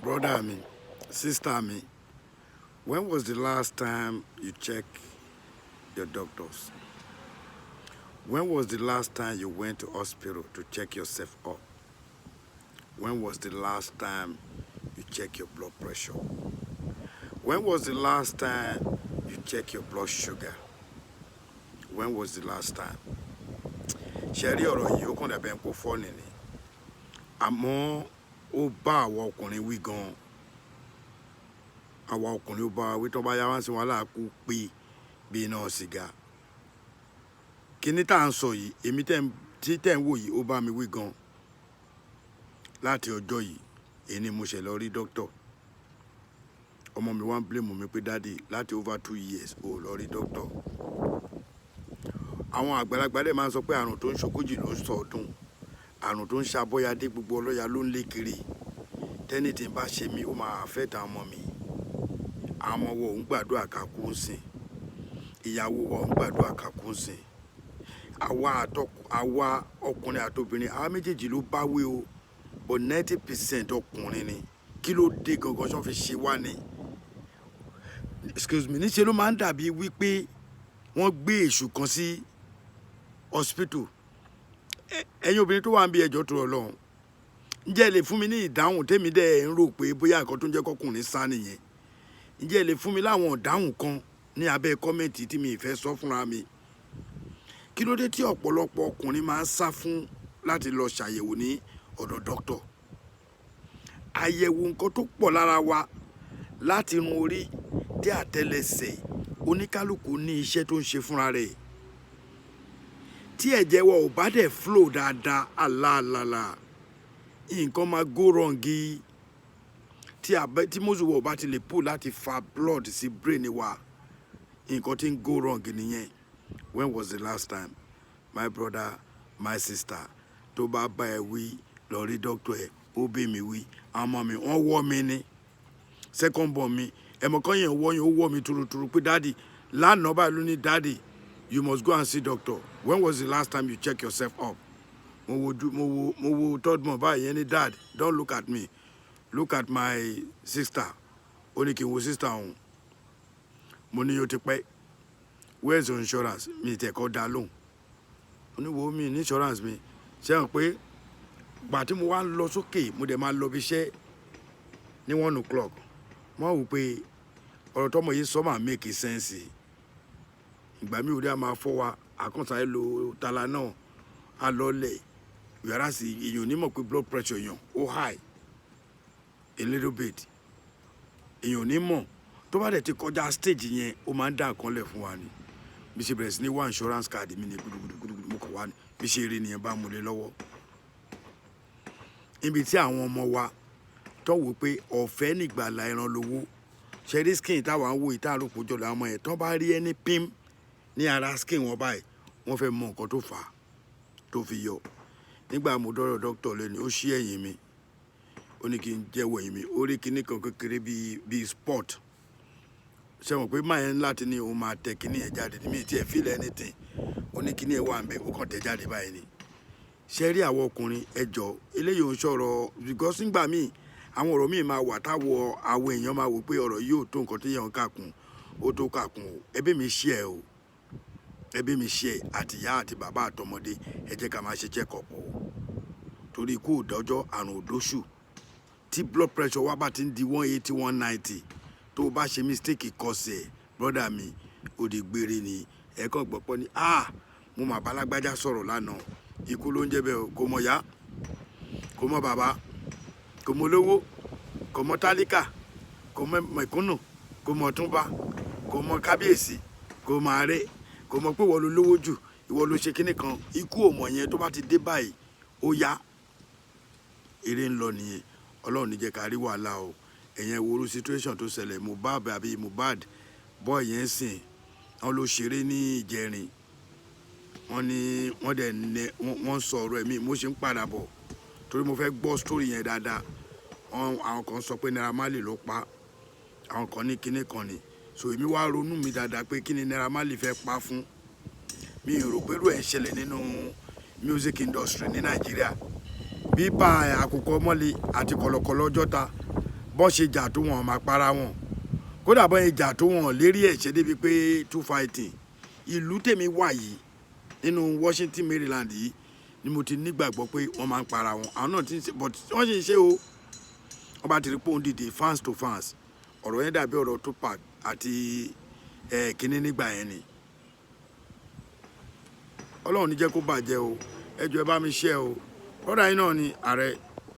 Brother me, sister me, when was the last time you checked your doctors? When was the last time you went to hospital to check yourself up? When was the last time you check your blood pressure? When was the last time you check your blood sugar? When was the last time? Ṣẹ̀rí ọ̀rọ̀ yìí ó kàn dàbí ẹni pé ó fọ́ nìní. Àmọ́ ó bá àwa ọkùnrin wí gan-an. Àwa ọkùnrin ó bá wa wí tó bá yá wá sí wọn láàkú pé bí iná sìgá. Kíní tá à ń sọ yìí, èmi tí tẹ̀ ń wò yìí ó bá mi wí gan-an. Láti ọjọ́ yìí, èyí ni mo ṣe lọ rí dókítà. Ọmọ mi wá ń blame mi pé dáàdì láti over 2 years ó lọ rí dókítà. Àwọn àgbàlagbà dẹ̀ máa ń sọ pé àrùn tó ń ṣogójì ló ń sọ ọdún. Àrùn tó ń ṣàbọ̀yadé gbogbo ọlọ́ya ló ń lé kiri. Tẹ́ni tí ń bá ṣe mí ó máa affect àwọn ọmọ mi. Àwọn ọmọ wo ń gbàdúrà kakú ń sìn. Ìyàwó wa ń gbàdúrà kakú ń sìn. Àwa ọkùnrin àtobìnrin àwa méjèèjì ló bá wí o. But 90% ọkùnrin ni. Kí ló dé gangan ṣán fi ṣe wá ni? Excuse me, níṣẹ́ ló máa ń dàbí wípé wọ́n gbé èṣù kan sí hospital. Ẹ̀yin obìnrin tó wà ń bí ẹjọ́ tó Ọlọ́run. Ǹjẹ́ ẹ lè fún mi ní ìdáhùn tèmi dẹ̀ ń rò pé bóyá nǹkan tó ń jẹ́ kọkùnrin sá nìyẹn. Ǹjẹ́ ẹ lè fún mi láwọn ìdáhùn kan ní abẹ́ kọ́mẹ̀ntì tí mi fẹ́ sọ fúnra mi. Kí ló dé tí ọ̀pọ̀lọpọ̀ ọkùnrin máa ń sá fún láti lọ ṣàyẹ̀wò ní ọ̀dọ̀ dókítà? Àyẹ̀wò nǹkan tó pọ̀ lára wa láti irun orí dé àtẹ́lẹsẹ̀ oníkálukú ní iṣẹ́ tó ń ṣe fúnra rẹ̀. Tí ẹ̀jẹ̀ wa ò bá dẹ̀ flow dáadáa àlàálàlà nǹkan máa go wrong tí mọ́sùwọ̀ ò bá ti lè pull láti fa blood sí brain wa nǹkan tí ń go wrong nìyẹn. When was the last time my brother my sister tó bá bá ẹ wí lọ rí doctor ẹ ó bí mi wí àwọn ọmọ mi wọ́n wọ́ mi ní second born mi ẹ̀mọ̀kan yẹn wọ́ yẹn ó wọ́ mi turuturu pé dáàdì lánàá báyìí ló ní dáàdì you must go and see doctor. When was the last time you check yourself up? Mo wo third month báyìí yẹn ní dad don't look at me look at my sister ó ní kí n wo sister òun mo ní yóò ti pẹ́ where's your insurance mi tẹ̀ kọ́ dá lóhùn mo ní wo mi ní insurance mi ṣe hàn pé gbà tí mo wá lọ sókè mo dẹ̀ máa lọ bí iṣẹ́ ní 1 o'clock mo wò pé ọ̀rọ̀ tọ́mọ yìí sọ máa make sense ìgbà mi ò rí a máa fọ́ wa àkànṣe lo tala náà a lọ lẹ̀ yàrá sí èèyàn onímọ̀ pé blood pressure èèyàn ó high a little bit èèyàn onímọ̀ tó bá dẹ̀ ti kọjá stage yẹn ó máa ń dá nǹkan lẹ̀ fún wa ni bí ṣe bẹ̀rẹ̀ sí ní wá insurance card mi ní gudugudu mo kàn wá ní bí ṣe eré nìyẹn bá múlẹ̀ lọ́wọ́ níbi tí àwọn ọmọ wa tó wò pé ọ̀fẹ́ nígbàlà ẹran lówó ṣẹ́rí skin táwa ń wo ìta àròpọ̀ jọ̀lọ́ àwọn ẹ̀ tó bá rí ẹni pim ní ara skin wọn báyìí wọ́n fẹ́ mọ nǹkan tó fà á tó fi yọ nígbà mo dọ́rọ̀ dókítà lẹ́nu ó ṣí ẹ̀yìn mi ó ní kí n jẹ́wọ́ ẹ̀yìn mi ó rí kíní kan kékeré bíi sport ṣe mọ̀ pé máa ń láti ní òun máa tẹ kíní ẹ̀ jáde ní mi tí ẹ̀ feel anything ó ní kíní ẹ̀ wà ń bẹ̀ ó kàn tẹ̀ jáde báyìí ni ṣe rí àwọn ọkùnrin ẹjọ́ eléyìí ò ń sọ̀rọ̀ because nígbà míì àwọn ọ̀rọ̀ míì máa wà táwọn àwọn èèyàn máa wò pé ọ̀rọ̀ yìí ò tó nǹkan tí yẹn ń kàkùn ó tó kàkùn o ẹbí mi ṣe ẹ o ẹbí mi ṣe àtìyá àti bàbá àtọmọdé ẹ jẹ́ ká máa ṣe check up o torí ikú òdọ́jọ́ àrùn òdóṣù tí blood pressure wa bá ti ń di 180 190 tó o bá ṣe mistake kọsẹ̀ brother mi ó di gbére ni ẹ kàn gbọ́pọ̀ ni mo mà bá lágbájá sọ̀rọ̀ lánàá ikú ló ń jẹ́ bẹ́ẹ̀ o kò mọ̀ yá kò mọ̀ bàbá kò mọ̀ lówó kò mọ̀ tálíkà kò mọ̀ mẹ̀kúnnù kò mọ̀ túnbà kò mọ̀ kábíyèsí kò mọ̀ ààrẹ kò mọ̀ pé ìwọ ló lówó jù ìwọ ló ṣe kíní kan ikú ò mọ̀ yẹn tó bá ti dé báyìí ó yá eré ń lọ nìyẹn ọlọ́run ní jẹ́ ká rí wàhálà o ẹ̀yẹn wo situation tó ṣẹlẹ̀ Mohbad boy yẹn sìn wọn ló ṣeré ní ìjẹrin wọ́n sọ ọ̀rọ̀ ẹ̀mí mo ṣe ń padà bọ̀ torí mo fẹ́ gbọ́ story yẹn dáadáa àwọn kan sọ pé Naira Marley ló pa àwọn kan ní kíní kan ni so èmi wá ronú mi dáadáa pé kí ni Naira Marley fẹ́ pa fún mi rò pé irú ẹ̀ ń ṣẹlẹ̀ nínú music industry ní Nàìjíríà bíbá àkùkọ mọ́lẹ̀ àti kọ̀lọ̀kọ̀lọ̀ ọjọ́ta bọ́ ṣe jà tó wọn máa para wọn kódà bọ́ ṣe jà tó wọn lérí ẹ̀ṣẹ̀ débi pé 2 fighting ìlú tèmi wà yìí nínú Washington Maryland yìí ni mo ti nígbàgbọ́ pé wọ́n máa ń para wọn àwọn náà ti ń ṣe but wọ́n ṣe ń ṣe o wọ́n bá ti rí pé òun dìde fans to fans ọ̀rọ̀ yẹn dàbí ọ̀rọ̀ Tupac àti kínní nígbà yẹn ni Ọlọ́run ní jẹ́ kó bàjẹ́ o ẹ jọ̀ọ́ ẹ bá mi share o brother yín náà ni ààrẹ